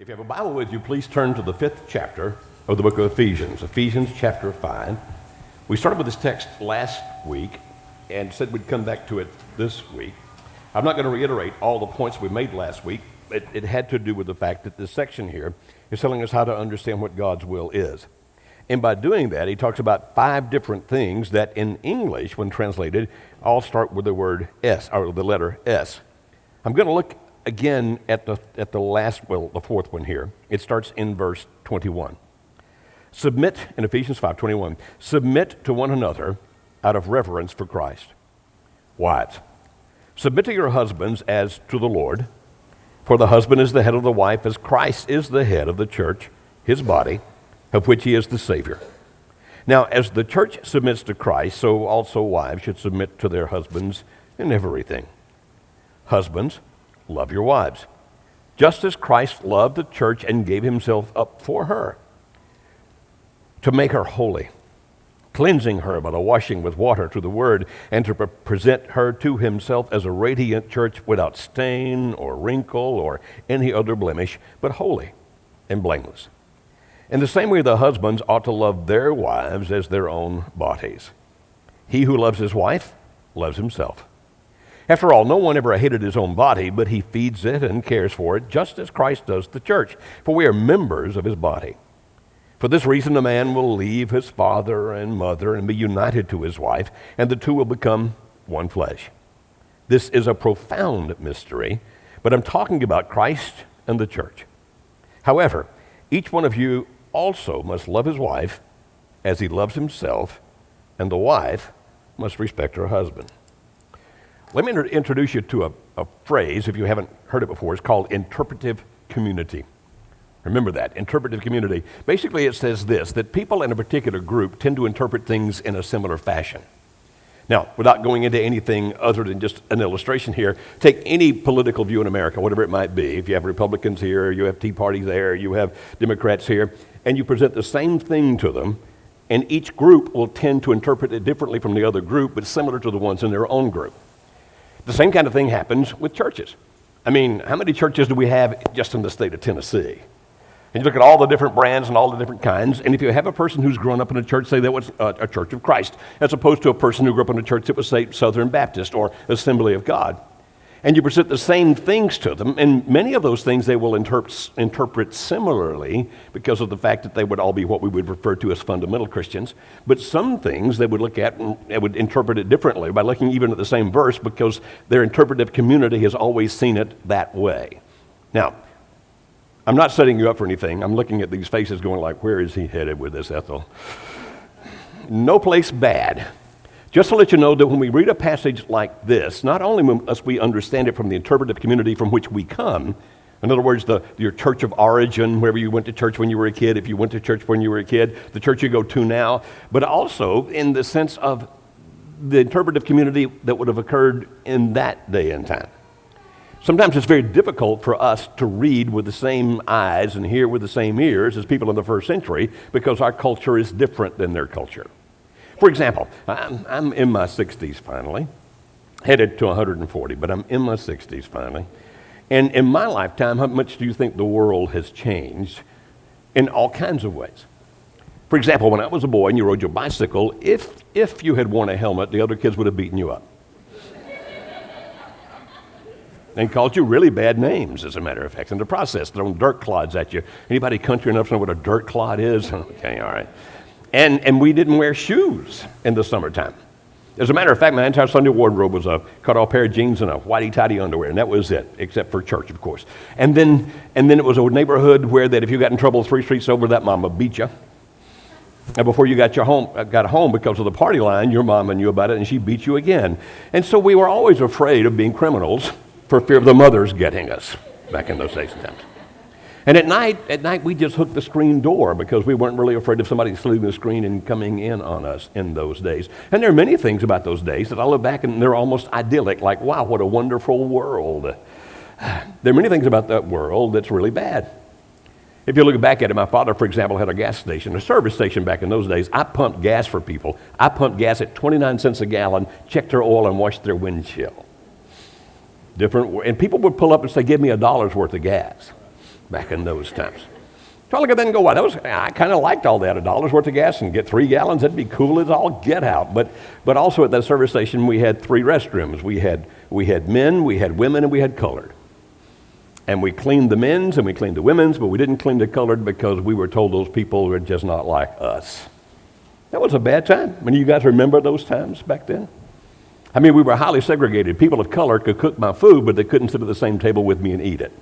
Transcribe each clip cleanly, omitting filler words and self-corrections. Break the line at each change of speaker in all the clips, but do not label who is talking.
If you have a Bible with you, please turn to the 5th chapter of the book of Ephesians, Ephesians chapter 5. We started with this text last week and said we'd come back to it this week. I'm not going to reiterate all the points we made last week. It had to do with the fact that this section here is telling us how to understand what God's will is. And by doing that, he talks about 5 different things that in English, when translated, all start with the word S, or the letter S. I'm going to look again at the fourth one here. It starts in verse 21. Submit, in Ephesians 5:21, submit to one another out of reverence for Christ. Wives, submit to your husbands as to the Lord, for the husband is the head of the wife, as Christ is the head of the church, his body, of which he is the Savior. Now, as the church submits to Christ, so also wives should submit to their husbands in everything. Husbands, love your wives, just as Christ loved the church and gave himself up for her, to make her holy, cleansing her by the washing with water through the word, and to present her to himself as a radiant church without stain or wrinkle or any other blemish, but holy and blameless. In the same way, the husbands ought to love their wives as their own bodies. He who loves his wife loves himself. After all, no one ever hated his own body, but he feeds it and cares for it, just as Christ does the church, for we are members of his body. For this reason, a man will leave his father and mother and be united to his wife, and the two will become one flesh. This is a profound mystery, but I'm talking about Christ and the church. However, each one of you also must love his wife as he loves himself, and the wife must respect her husband. Let me introduce you to a phrase, if you haven't heard it before. It's called interpretive community. Remember that, interpretive community. Basically, it says this, that people in a particular group tend to interpret things in a similar fashion. Now, without going into anything other than just an illustration here, take any political view in America, whatever it might be. If you have Republicans here, you have Tea Party there, you have Democrats here, and you present the same thing to them, and each group will tend to interpret it differently from the other group, but similar to the ones in their own group. The same kind of thing happens with churches. I mean, how many churches do we have just in the state of Tennessee? And you look at all the different brands and all the different kinds, and if you have a person who's grown up in a church, say that was a Church of Christ, as opposed to a person who grew up in a church that was, say, Southern Baptist or Assembly of God, and you present the same things to them, and many of those things they will interpret similarly because of the fact that they would all be what we would refer to as fundamental Christians, but some things they would look at and they would interpret it differently by looking even at the same verse because their interpretive community has always seen it that way. Now, I'm not setting you up for anything. I'm looking at these faces going like, where is he headed with this, Ethel? No place bad. Just to let you know that when we read a passage like this, not only must we understand it from the interpretive community from which we come, in other words, your church of origin, wherever you went to church when you were a kid, if you went to church when you were a kid, the church you go to now, but also in the sense of the interpretive community that would have occurred in that day and time. Sometimes it's very difficult for us to read with the same eyes and hear with the same ears as people in the first century because our culture is different than their culture. For example, I'm in my 60s finally, headed to 140, but I'm in my 60s finally. And in my lifetime, how much do you think the world has changed in all kinds of ways? For example, when I was a boy and you rode your bicycle, if you had worn a helmet, the other kids would have beaten you up. And called you really bad names, as a matter of fact, in the process, throwing dirt clods at you. Anybody country enough to know what a dirt clod is? Okay, all right. And we didn't wear shoes in the summertime. As a matter of fact, my entire Sunday wardrobe was a cut-off pair of jeans and a whitey-tighty underwear, and that was it, except for church, of course. And then it was a neighborhood where that if you got in trouble 3 streets over, that mama beat you. And before you got home because of the party line, your mama knew about it, and she beat you again. And so we were always afraid of being criminals for fear of the mothers getting us back in those days and times. And at night we just hooked the screen door because we weren't really afraid of somebody slitting the screen and coming in on us in those days. And there are many things about those days that I look back and they're almost idyllic, like, wow, what a wonderful world. There are many things about that world that's really bad. If you look back at it, my father, for example, had a gas station, a service station back in those days. I pumped gas for people. I pumped gas at 29 cents a gallon, checked their oil, and washed their windshield. And people would pull up and say, give me $1 worth of gas. back in those times. So I look at that and go, wow, I kind of liked all that. $1 worth of gas and get 3 gallons, that'd be cool as all get out. But also at that service station, we had 3 restrooms. We had men, we had women, and we had colored. And we cleaned the men's and we cleaned the women's, but we didn't clean the colored because we were told those people were just not like us. That was a bad time. When you guys remember those times back then? I mean, we were highly segregated. People of color could cook my food, but they couldn't sit at the same table with me and eat it.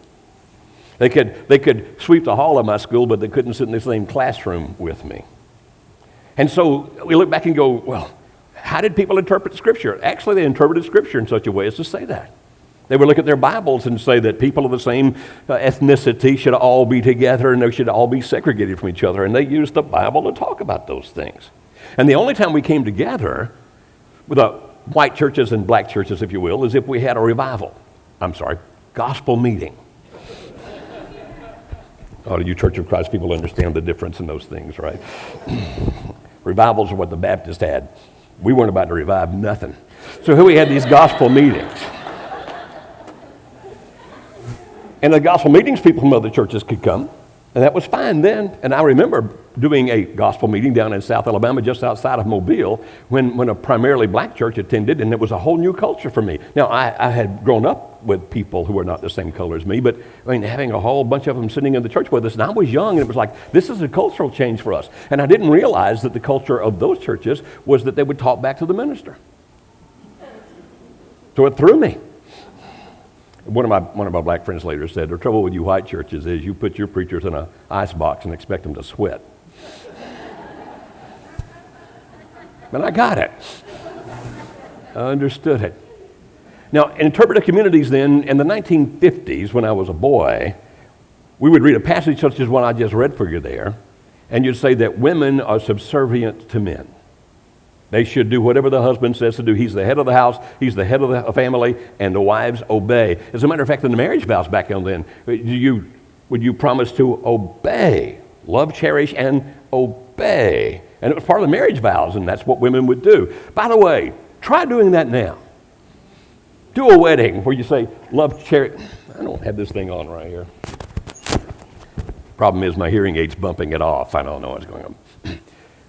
They could sweep the hall of my school, but they couldn't sit in the same classroom with me. And so we look back and go, well, how did people interpret Scripture? Actually, they interpreted Scripture in such a way as to say that. They would look at their Bibles and say that people of the same ethnicity should all be together and they should all be segregated from each other. And they used the Bible to talk about those things. And the only time we came together with white churches and black churches, if you will, is if we had a gospel meeting. Oh, you Church of Christ people understand the difference in those things, right? Revivals are what the Baptists had. We weren't about to revive nothing. So here we had these gospel meetings. And the gospel meetings, people from other churches could come, and that was fine then. And I remember doing a gospel meeting down in South Alabama, just outside of Mobile, when a primarily black church attended, and it was a whole new culture for me. Now, I had grown up with people who were not the same color as me, but I mean, having a whole bunch of them sitting in the church with us, and I was young, and it was like, this is a cultural change for us. And I didn't realize that the culture of those churches was that they would talk back to the minister. So it threw me. One of my black friends later said, the trouble with you white churches is you put your preachers in an ice box and expect them to sweat. But I got it. I understood it. Now, in interpretive communities then, in the 1950s, when I was a boy, we would read a passage such as one I just read for you there, and you'd say that women are subservient to men. They should do whatever the husband says to do. He's the head of the house, he's the head of the family, and the wives obey. As a matter of fact, in the marriage vows back then, would you promise to obey, love, cherish, and obey? And it was part of the marriage vows, and that's what women would do. By the way, try doing that now. Do a wedding where you say, love, cherish. I don't have this thing on right here. Problem is my hearing aid's bumping it off. I don't know what's going on.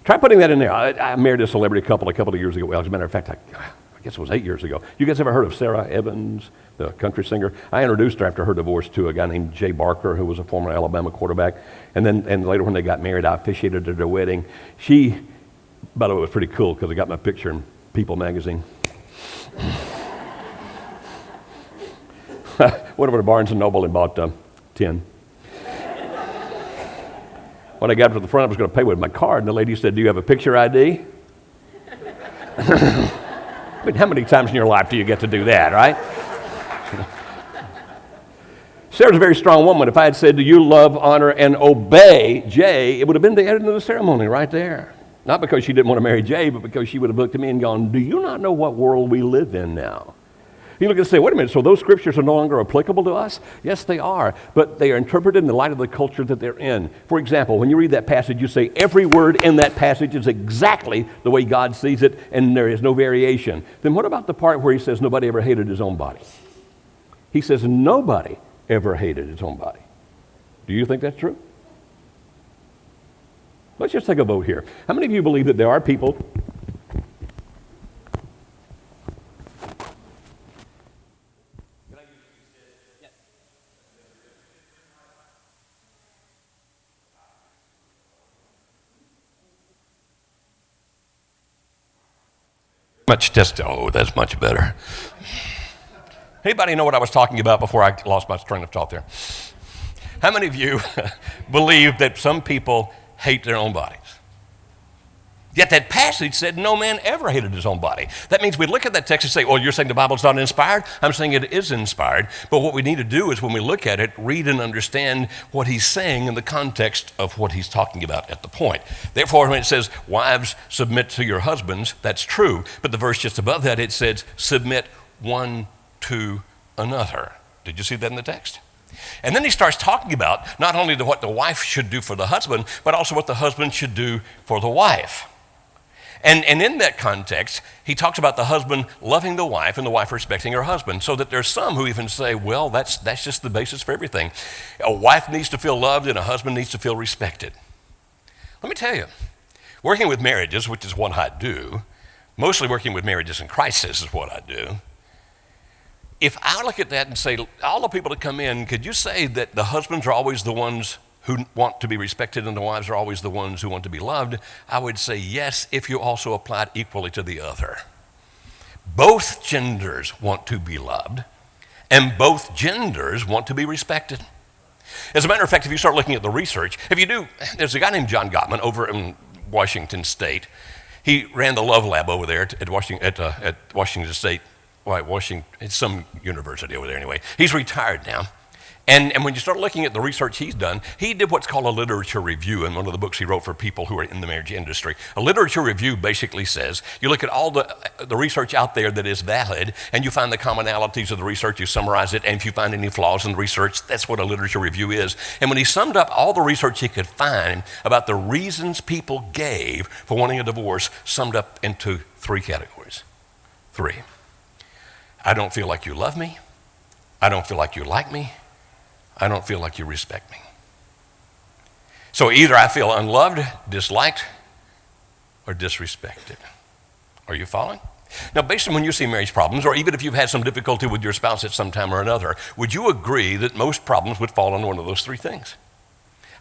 Try putting that in there. I married a celebrity couple a couple of years ago. Well, as a matter of fact, I guess it was 8 years ago. You guys ever heard of Sarah Evans, the country singer? I introduced her after her divorce to a guy named Jay Barker, who was a former Alabama quarterback. And later when they got married, I officiated at their wedding. She, by the way, was pretty cool because I got my picture in People magazine. Went over to Barnes & Noble and bought 10. When I got to the front, I was going to pay with my card, and the lady said, do you have a picture ID? I mean, how many times in your life do you get to do that, right? Sarah's a very strong woman. If I had said, do you love, honor, and obey Jay, it would have been the end of the ceremony right there. Not because she didn't want to marry Jay, but because she would have looked at me and gone, do you not know what world we live in now? You look and say, wait a minute, so those scriptures are no longer applicable to us? Yes, they are, but they are interpreted in the light of the culture that they're in. For example, when you read that passage, you say every word in that passage is exactly the way God sees it, and there is no variation. Then what about the part where he says nobody ever hated his own body? He says nobody ever hated his own body. Do you think that's true? Let's just take a vote here. How many of you believe that there are people that's much better. Anybody know what I was talking about before I lost my train of thought there? How many of you believe that some people hate their own bodies? Yet that passage said no man ever hated his own body. That means we look at that text and say, oh, you're saying the Bible's not inspired? I'm saying it is inspired. But what we need to do is when we look at it, read and understand what he's saying in the context of what he's talking about at the point. Therefore, when it says, wives, submit to your husbands, that's true. But the verse just above that, it says, submit one to another. Did you see that in the text? And then he starts talking about not only what the wife should do for the husband, but also what the husband should do for the wife. And in that context, he talks about the husband loving the wife and the wife respecting her husband, so that there's some who even say, well, that's just the basis for everything. A wife needs to feel loved and a husband needs to feel respected. Let me tell you, working with marriages, which is what I do, mostly working with marriages in crisis is what I do. If I look at that and say, all the people that come in, could you say that the husbands are always the ones who want to be respected and the wives are always the ones who want to be loved? I would say yes, if you also apply it equally to the other. Both genders want to be loved, and both genders want to be respected. As a matter of fact, if you start looking at the research, there's a guy named John Gottman over in Washington State. He ran the Love Lab over there at Washington State. It's some university over there anyway. He's retired now. And when you start looking at the research he's done, he did what's called a literature review in one of the books he wrote for people who are in the marriage industry. A literature review basically says, you look at all the research out there that is valid, and you find the commonalities of the research, you summarize it, and if you find any flaws in the research, that's what a literature review is. And when he summed up all the research he could find about the reasons people gave for wanting a divorce, summed up into 3 categories. 3. I don't feel like you love me. I don't feel like you like me. I don't feel like you respect me. So either I feel unloved, disliked, or disrespected. Are you following? Now, based on when you see marriage problems, or even if you've had some difficulty with your spouse at some time or another, would you agree that most problems would fall on one of those 3 things?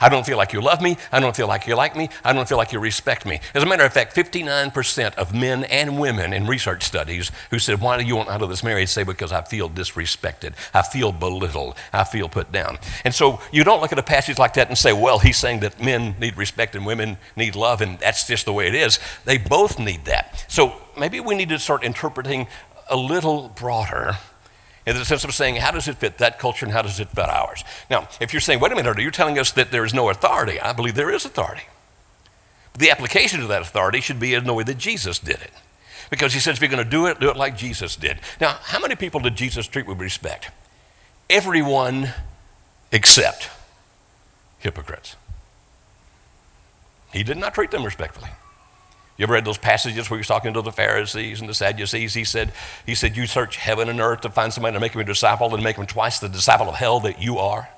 I don't feel like you love me. I don't feel like you like me. I don't feel like you respect me. As a matter of fact, 59% of men and women in research studies who said, why do you want out of this marriage, say, because I feel disrespected. I feel belittled. I feel put down. And so you don't look at a passage like that and say, well, he's saying that men need respect and women need love, and that's just the way it is. They both need that. So maybe we need to start interpreting a little broader, in the sense of saying, how does it fit that culture and how does it fit ours? Now, if you're saying, wait a minute, are you telling us that there is no authority? I believe there is authority. The application of that authority should be in the way that Jesus did it. Because he says, if you're going to do it like Jesus did. Now, how many people did Jesus treat with respect? Everyone except hypocrites. He did not treat them respectfully. You ever read those passages where he was talking to the Pharisees and the Sadducees? He said, you search heaven and earth to find somebody to make him a disciple and make him twice the disciple of hell that you are.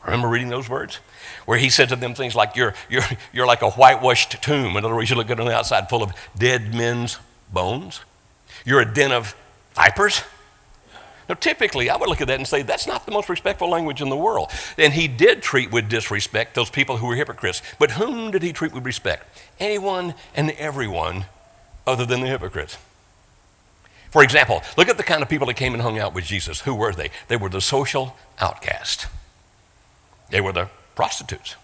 Remember reading those words? Where he said to them things like, you're like a whitewashed tomb. In other words, you look good on the outside full of dead men's bones. You're a den of vipers. Now, typically, I would look at that and say, that's not the most respectful language in the world. And he did treat with disrespect those people who were hypocrites. But whom did he treat with respect? Anyone and everyone other than the hypocrites. For example, look at the kind of people that came and hung out with Jesus. Who were they? They were the social outcast. They were the prostitutes,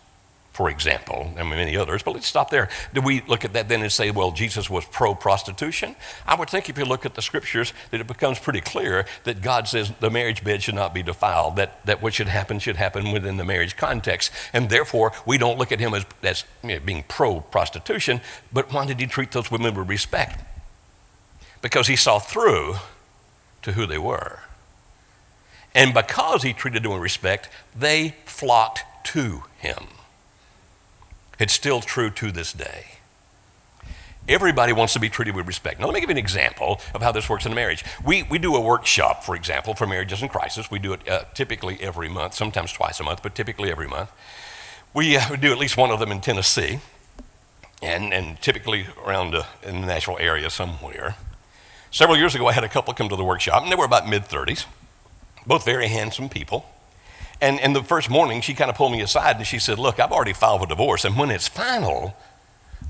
for example, and many others, but let's stop there. Do we look at that then and say, well, Jesus was pro-prostitution? I would think if you look at the scriptures that it becomes pretty clear that God says the marriage bed should not be defiled, that what should happen within the marriage context, and therefore we don't look at him as being pro-prostitution, but why did he treat those women with respect? Because he saw through to who they were. And because he treated them with respect, they flocked to him. It's still true to this day. Everybody wants to be treated with respect. Now, let me give you an example of how this works in a marriage. We do a workshop, for example, for marriages in crisis. We do it typically every month, sometimes twice a month, but typically every month. We do at least one of them in Tennessee, and typically around in the Nashville area somewhere. Several years ago, I had a couple come to the workshop, and they were about mid-30s, both very handsome people. And the first morning, she kind of pulled me aside and she said, look, I've already filed for divorce, and when it's final,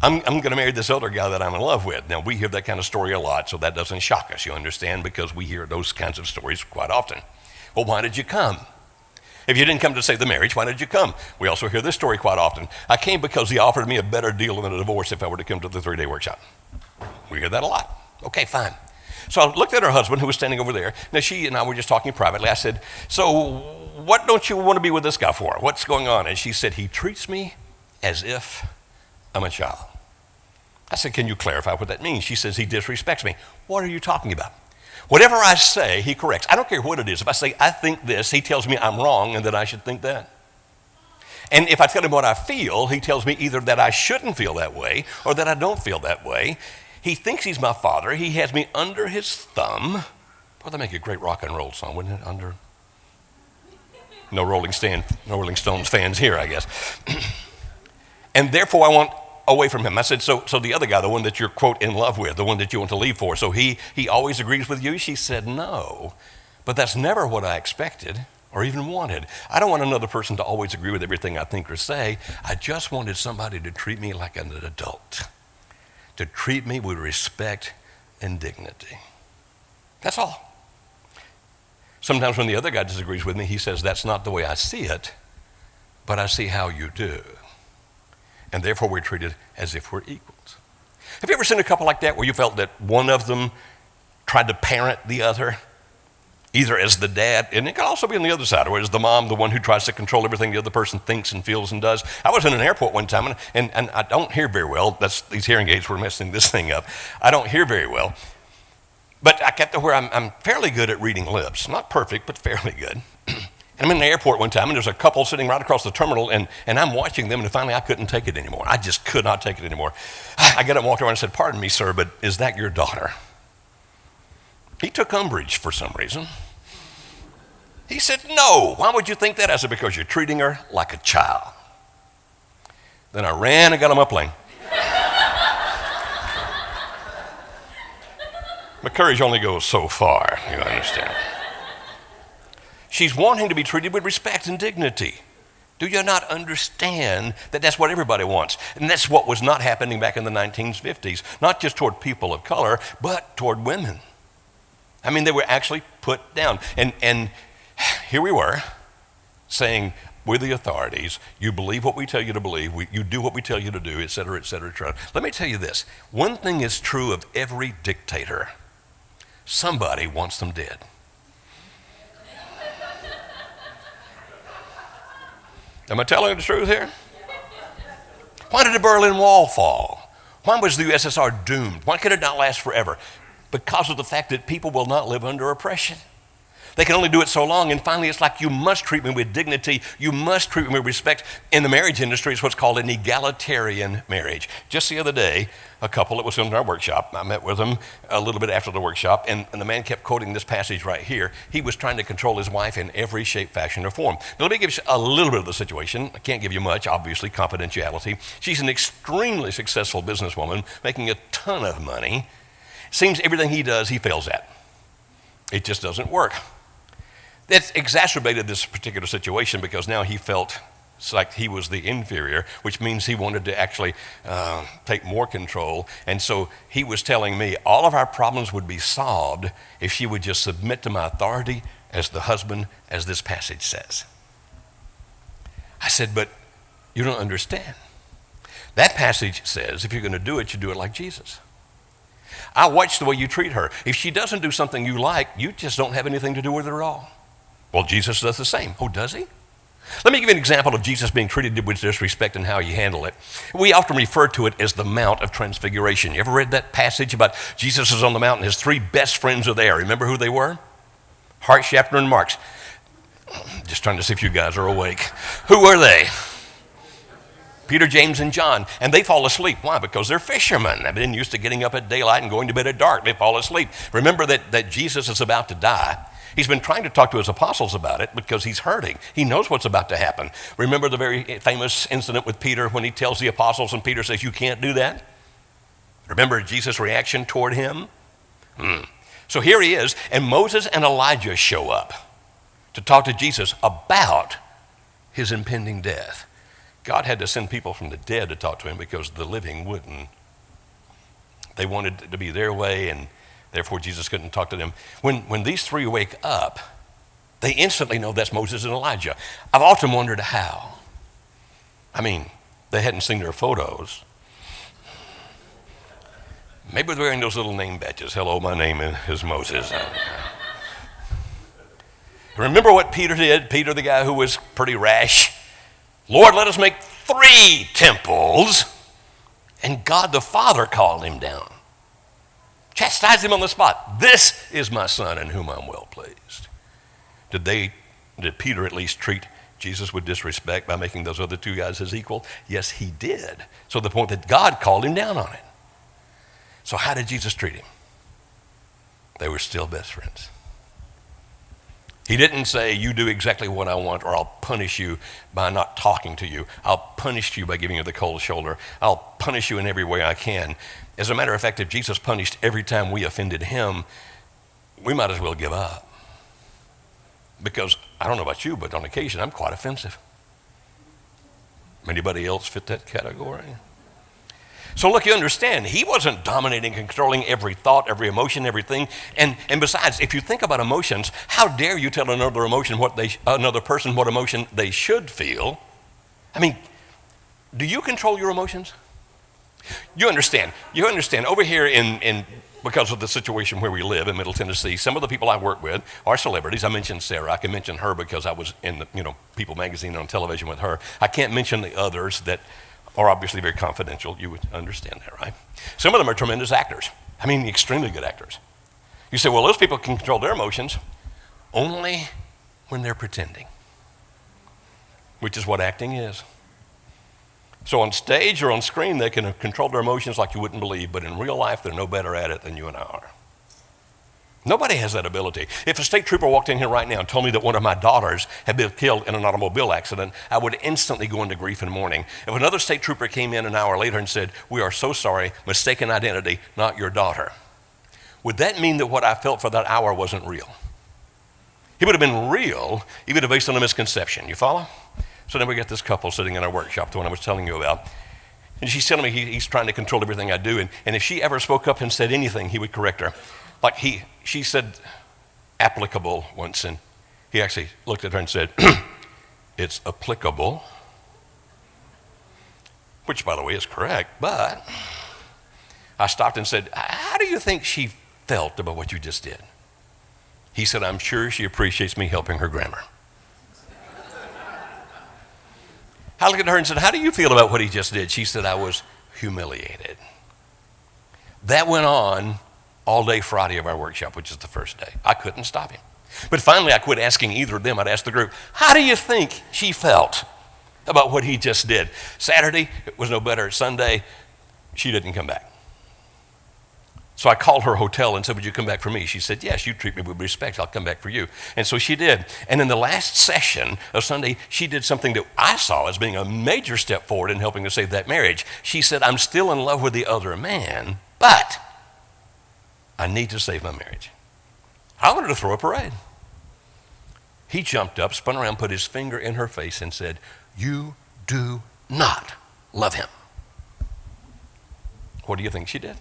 I'm going to marry this other guy that I'm in love with. Now, we hear that kind of story a lot, so that doesn't shock us, you understand, because we hear those kinds of stories quite often. Well, why did you come? If you didn't come to save the marriage, why did you come? We also hear this story quite often. I came because he offered me a better deal than a divorce if I were to come to the 3-day workshop. We hear that a lot. Okay, fine. So I looked at her husband, who was standing over there. Now, she and I were just talking privately. I said, so what don't you want to be with this guy for? What's going on? And she said, he treats me as if I'm a child. I said, can you clarify what that means? She says, he disrespects me. What are you talking about? Whatever I say, he corrects. I don't care what it is. If I say, I think this, he tells me I'm wrong and that I should think that. And if I tell him what I feel, he tells me either that I shouldn't feel that way or that I don't feel that way. He thinks he's my father. He has me under his thumb. Boy, that'd make a great rock and roll song, wouldn't it? Under. No Rolling Stones fans here, I guess. And therefore, I want away from him. I said, so the other guy, the one that you're, quote, in love with, the one that you want to leave for, so he always agrees with you? She said, no, but that's never what I expected or even wanted. I don't want another person to always agree with everything I think or say. I just wanted somebody to treat me like an adult, to treat me with respect and dignity. That's all. Sometimes when the other guy disagrees with me, he says, that's not the way I see it, but I see how you do. And therefore we're treated as if we're equals. Have you ever seen a couple like that where you felt that one of them tried to parent the other, either as the dad, and it could also be on the other side, or as the mom, the one who tries to control everything the other person thinks and feels and does? I was in an airport one time, and I don't hear very well. These hearing aids were messing this thing up. I don't hear very well. But I got to where I'm fairly good at reading lips. Not perfect, but fairly good. And I'm in the airport one time, and there's a couple sitting right across the terminal, and I'm watching them, and finally I couldn't take it anymore. I just could not take it anymore. I got up and walked over and said, pardon me, sir, but is that your daughter? He took umbrage for some reason. He said, no. Why would you think that? I said, because you're treating her like a child. Then I ran and got on my plane. My courage only goes so far, you understand. She's wanting to be treated with respect and dignity. Do you not understand that that's what everybody wants? And that's what was not happening back in the 1950s, not just toward people of color, but toward women. I mean, they were actually put down. And here we were saying, we're the authorities. You believe what we tell you to believe. You do what we tell you to do, et cetera, et cetera, et cetera. Let me tell you this. One thing is true of every dictator. Somebody wants them dead. Am I telling the truth here? Why did the Berlin Wall fall? Why was the USSR doomed? Why could it not last forever? Because of the fact that people will not live under oppression. They can only do it so long, and finally it's like, you must treat me with dignity. You must treat me with respect. In the marriage industry, it's what's called an egalitarian marriage. Just the other day, a couple that was in our workshop, I met with them a little bit after the workshop, and the man kept quoting this passage right here. He was trying to control his wife in every shape, fashion, or form. Now, let me give you a little bit of the situation. I can't give you much, obviously, confidentiality. She's an extremely successful businesswoman, making a ton of money. Seems everything he does, he fails at. It just doesn't work. That's exacerbated this particular situation because now he felt like he was the inferior, which means he wanted to actually take more control. And so he was telling me all of our problems would be solved if she would just submit to my authority as the husband, as this passage says. I said, but you don't understand. That passage says if you're going to do it, you do it like Jesus. I watch the way you treat her. If she doesn't do something you like, you just don't have anything to do with her at all. Well, Jesus does the same. Oh, does he? Let me give you an example of Jesus being treated with disrespect and how he handled it. We often refer to it as the Mount of Transfiguration. You ever read that passage about Jesus is on the mountain, his three best friends are there. Remember who they were? Hart, Shapner, and Marx. Just trying to see if you guys are awake. Who are they? Peter, James, and John. And they fall asleep. Why? Because they're fishermen. They've been used to getting up at daylight and going to bed at dark. They fall asleep. Remember that Jesus is about to die. He's been trying to talk to his apostles about it because he's hurting. He knows what's about to happen. Remember the very famous incident with Peter when he tells the apostles and Peter says, you can't do that? Remember Jesus' reaction toward him? So here he is, and Moses and Elijah show up to talk to Jesus about his impending death. God had to send people from the dead to talk to him because the living wouldn't. They wanted it to be their way, and therefore Jesus couldn't talk to them. When these three wake up, they instantly know that's Moses and Elijah. I've often wondered how. I mean, they hadn't seen their photos. Maybe they're wearing those little name badges. Hello, my name is Moses. Remember what Peter did? Peter, the guy who was pretty rash. Lord, let us make 3 temples. And God the Father called him down. Chastised him on the spot. This is my son in whom I'm well pleased. Did Peter at least treat Jesus with disrespect by making those other 2 guys his equal? Yes, he did. So the point that God called him down on it. So how did Jesus treat him? They were still best friends. He didn't say, you do exactly what I want, or I'll punish you by not talking to you. I'll punish you by giving you the cold shoulder. I'll punish you in every way I can. As a matter of fact, if Jesus punished every time we offended him, we might as well give up. Because I don't know about you, but on occasion I'm quite offensive. Anybody else fit that category? So look, you understand, he wasn't dominating, controlling every thought, every emotion, everything. And besides, if you think about emotions, how dare you tell another person what emotion they should feel? I mean, do you control your emotions? You understand. Over here because of the situation where we live in Middle Tennessee, some of the people I work with are celebrities. I mentioned Sarah. I can mention her because I was in the People magazine on television with her. I can't mention the others that are obviously very confidential. You would understand that, right? Some of them are tremendous actors. I mean, extremely good actors. You say, well, those people can control their emotions only when they're pretending, which is what acting is. So on stage or on screen, they can control their emotions like you wouldn't believe, but in real life, they're no better at it than you and I are. Nobody has that ability. If a state trooper walked in here right now and told me that one of my daughters had been killed in an automobile accident, I would instantly go into grief and mourning. If another state trooper came in an hour later and said, we are so sorry, mistaken identity, not your daughter, would that mean that what I felt for that hour wasn't real? It would have been real, even if based on a misconception. You follow? So then we got this couple sitting in our workshop, the one I was telling you about. And she's telling me he's trying to control everything I do. And if she ever spoke up and said anything, he would correct her. Like she said applicable once, and he actually looked at her and said, it's applicable, which, by the way, is correct. But I stopped and said, how do you think she felt about what you just did? He said, I'm sure she appreciates me helping her grammar. I looked at her and said, how do you feel about what he just did? She said, I was humiliated. That went on all day Friday of our workshop, which is the first day. I couldn't stop him. But finally, I quit asking either of them. I'd ask the group, how do you think she felt about what he just did? Saturday, it was no better. Sunday, she didn't come back. So I called her hotel and said, would you come back for me? She said, yes, you treat me with respect. I'll come back for you. And so she did. And in the last session of Sunday, she did something that I saw as being a major step forward in helping to save that marriage. She said, I'm still in love with the other man, but I need to save my marriage. I wanted to throw a parade. He jumped up, spun around, put his finger in her face and said, you do not love him. What do you think she did?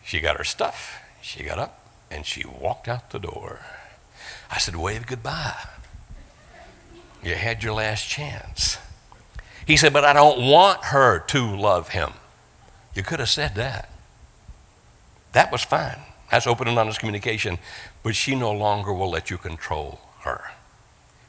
She got her stuff, she got up, and she walked out the door. I said, wave goodbye. You had your last chance. He said, but I don't want her to love him. You could have said that. That was fine. That's open and honest communication. But she no longer will let you control her.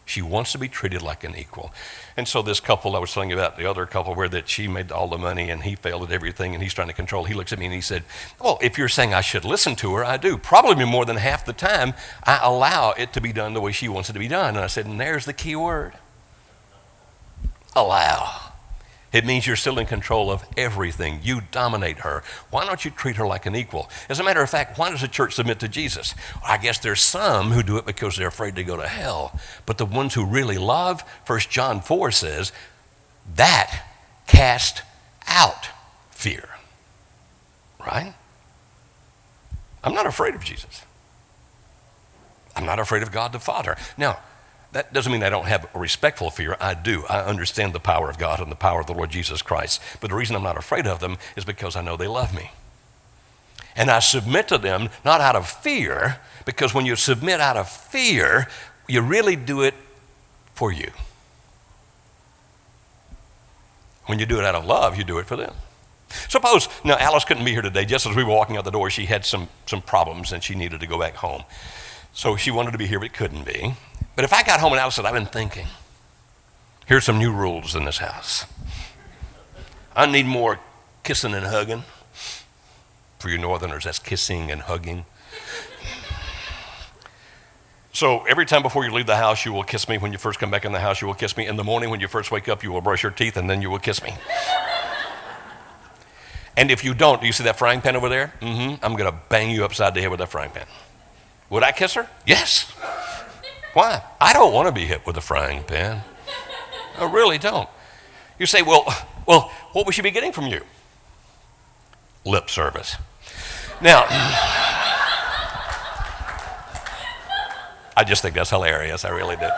She wants to be treated like an equal. And so this couple I was telling you about, the other couple where that she made all the money and he failed at everything and he's trying to control, he looks at me and he said, well, if you're saying I should listen to her, I do. Probably more than half the time, I allow it to be done the way she wants it to be done. And I said, and there's the key word. Allow. It means you're still in control of everything. You dominate her. Why don't you treat her like an equal? As a matter of fact, why does the church submit to Jesus? I guess there's some who do it because they're afraid to go to hell. But the ones who really love, 1 John 4 says, that cast out fear. Right? I'm not afraid of Jesus. I'm not afraid of God the Father. Now, that doesn't mean I don't have a respectful fear. I do. I understand the power of God and the power of the Lord Jesus Christ. But the reason I'm not afraid of them is because I know they love me. And I submit to them not out of fear, because when you submit out of fear, you really do it for you. When you do it out of love, you do it for them. Suppose, now Alice couldn't be here today. Just as we were walking out the door, she had some problems and she needed to go back home. So she wanted to be here but couldn't be. But if I got home and Alice said, I've been thinking, here's some new rules in this house. I need more kissing and hugging. For you northerners, that's kissing and hugging. So every time before you leave the house, you will kiss me. When you first come back in the house, you will kiss me. In the morning when you first wake up, you will brush your teeth and then you will kiss me. And if you don't, do you see that frying pan over there? I'm going to bang you upside the head with that frying pan. Would I kiss her? Yes. Why? I don't want to be hit with a frying pan. I really don't. You say, well, what we should be getting from you? Lip service. Now, I just think that's hilarious. I really do.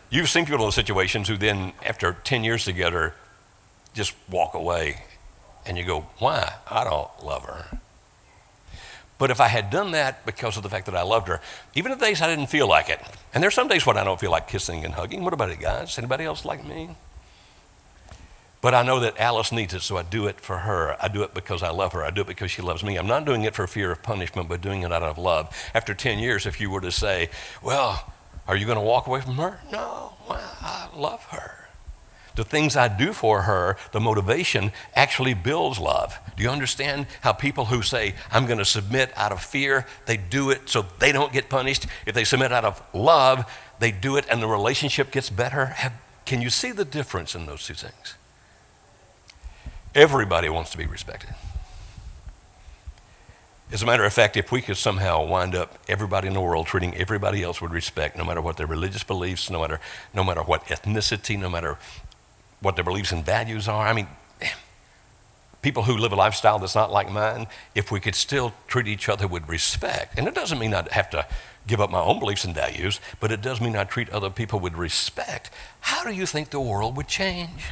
You've seen people in situations who then, after 10 years together, just walk away. And you go, why? I don't love her. But if I had done that because of the fact that I loved her, even the days I didn't feel like it, and there's some days when I don't feel like kissing and hugging. What about it, guys? Anybody else like me? But I know that Alice needs it, so I do it for her. I do it because I love her. I do it because she loves me. I'm not doing it for fear of punishment, but doing it out of love. After 10 years, if you were to say, well, are you going to walk away from her? No, well, I love her. The things I do for her, the motivation, actually builds love. Do you understand how people who say, I'm going to submit out of fear, they do it so they don't get punished? If they submit out of love, they do it and the relationship gets better? Can you see the difference in those two things? Everybody wants to be respected. As a matter of fact, if we could somehow wind up everybody in the world treating everybody else with respect, no matter what their religious beliefs, no matter what ethnicity, no matter what their beliefs and values are. I mean, people who live a lifestyle that's not like mine, if we could still treat each other with respect, and it doesn't mean I'd have to give up my own beliefs and values, but it does mean I treat other people with respect, how do you think the world would change?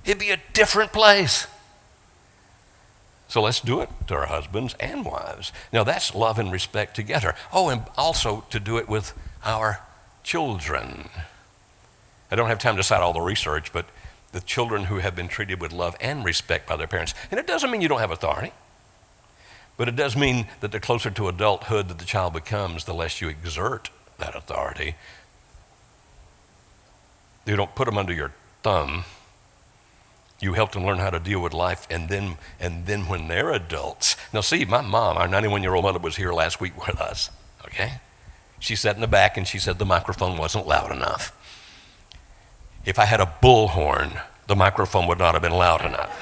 It'd be a different place. So let's do it to our husbands and wives. Now that's love and respect together. Oh, and also to do it with our children. I don't have time to cite all the research, but the children who have been treated with love and respect by their parents, and it doesn't mean you don't have authority, but it does mean that the closer to adulthood that the child becomes, the less you exert that authority. You don't put them under your thumb. You help them learn how to deal with life, and then when they're adults. Now see, my mom, our 91-year-old mother, was here last week with us, okay? She sat in the back and she said the microphone wasn't loud enough. If I had a bullhorn, the microphone would not have been loud enough.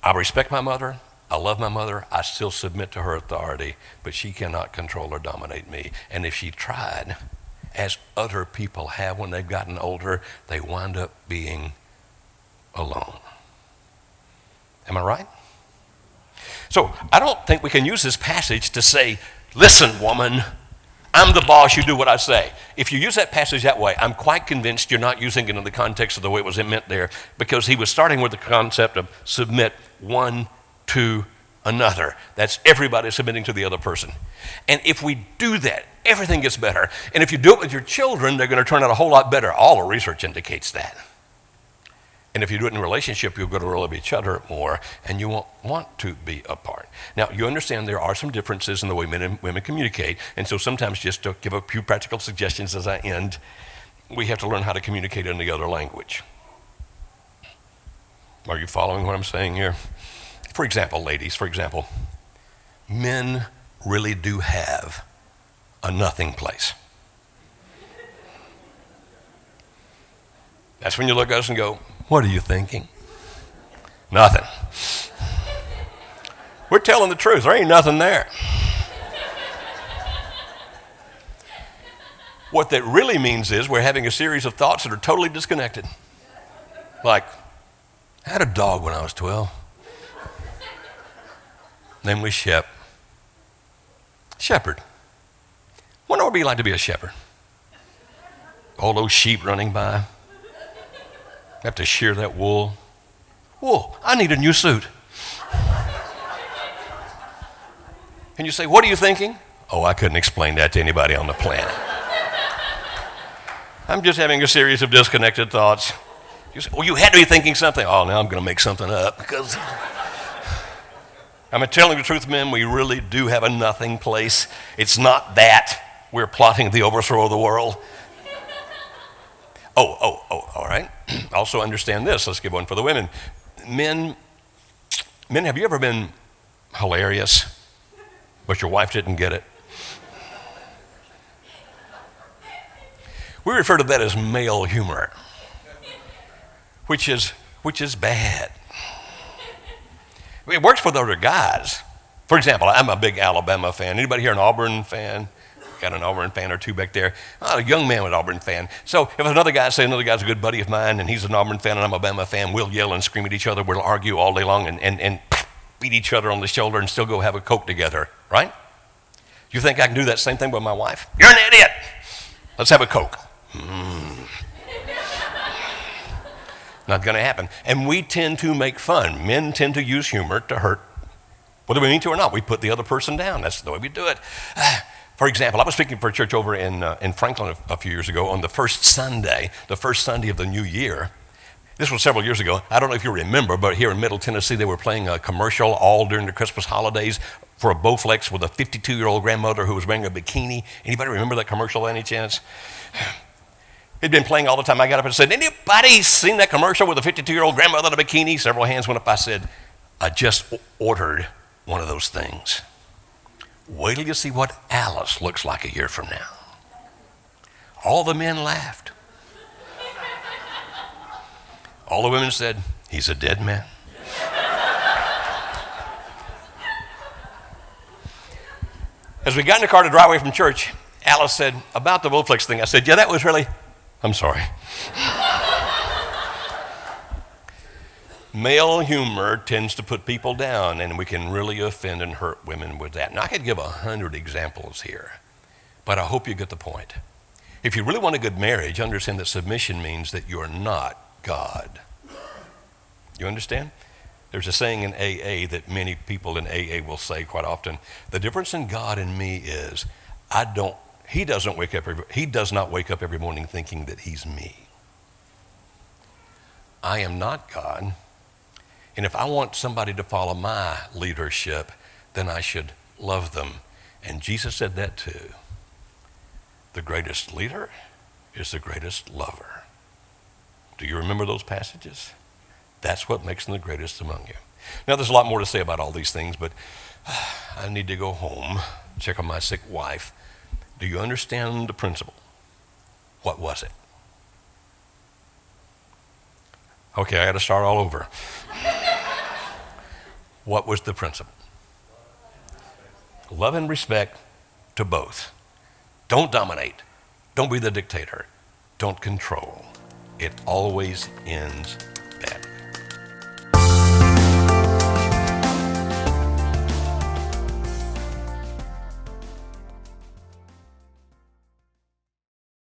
I respect my mother. I love my mother. I still submit to her authority, but she cannot control or dominate me. And if she tried, as other people have when they've gotten older, they wind up being alone. Am I right? So I don't think we can use this passage to say, listen, woman, I'm the boss, you do what I say. If you use that passage that way, I'm quite convinced you're not using it in the context of the way it was meant there, because he was starting with the concept of submit one to another. That's everybody submitting to the other person. And if we do that, everything gets better. And if you do it with your children, they're going to turn out a whole lot better. All the research indicates that. And if you do it in a relationship, you'll go to love each other more, and you won't want to be apart. Now, you understand there are some differences in the way men and women communicate, and so sometimes, just to give a few practical suggestions as I end, we have to learn how to communicate in the other language. Are you following what I'm saying here? For example, ladies, men really do have a nothing place. That's when you look at us and go, what are you thinking? Nothing. We're telling the truth. There ain't nothing there. What that really means is we're having a series of thoughts that are totally disconnected. Like, I had a dog when I was 12. Name was Shep. Shepherd. Wonder what it'd be like to be a shepherd. All those sheep running by. Have to shear that wool. Wool, I need a new suit. And you say, what are you thinking? Oh, I couldn't explain that to anybody on the planet. I'm just having a series of disconnected thoughts. You say, well, you had to be thinking something. Oh, now I'm going to make something up because I'm telling the truth, men, we really do have a nothing place. It's not that we're plotting the overthrow of the world. All right. Also understand this. Let's give one for the women. Men, have you ever been hilarious, but your wife didn't get it? We refer to that as male humor.
which is bad. It works for the other guys. For example, I'm a big Alabama fan. Anybody here an Auburn fan? Got an Auburn fan or two back there? A young man with an Auburn fan. So if another guy say another guy's a good buddy of mine and he's an Auburn fan and I'm a Bama fan, we'll yell and scream at each other. We'll argue all day long and beat each other on the shoulder and still go have a Coke together, right? You think I can do that same thing with my wife? You're an idiot. Let's have a Coke. Not going to happen. And we tend to make fun. Men tend to use humor to hurt, whether we mean to or not. We put the other person down. That's the way we do it. For example, I was speaking for a church over in Franklin a few years ago on the first Sunday of the new year. This was several years ago. I don't know if you remember, but here in Middle Tennessee, they were playing a commercial all during the Christmas holidays for a Bowflex with a 52-year-old grandmother who was wearing a bikini. Anybody remember that commercial by any chance? It'd been playing all the time. I got up and said, anybody seen that commercial with a 52-year-old grandmother in a bikini? Several hands went up. I said, I just ordered one of those things. Wait till you see what Alice looks like a year from now. All the men laughed. All the women said, he's a dead man. As we got in the car to drive away from church, Alice said, about the Bowflex thing, I said, yeah, that was really, I'm sorry. Male humor tends to put people down, and we can really offend and hurt women with that. Now, I could give 100 examples here, but I hope you get the point. If you really want a good marriage, understand that submission means that you're not God. You understand? There's a saying in AA that many people in AA will say quite often, the difference in God and me is he does not wake up every morning thinking that he's me. I am not God. And if I want somebody to follow my leadership, then I should love them. And Jesus said that too. The greatest leader is the greatest lover. Do you remember those passages? That's what makes them the greatest among you. Now, there's a lot more to say about all these things, but I need to go home, check on my sick wife. Do you understand the principle? What was it? Okay, I got to start all over. What was the principle? Love and respect to both. Don't dominate. Don't be the dictator. Don't control. It always ends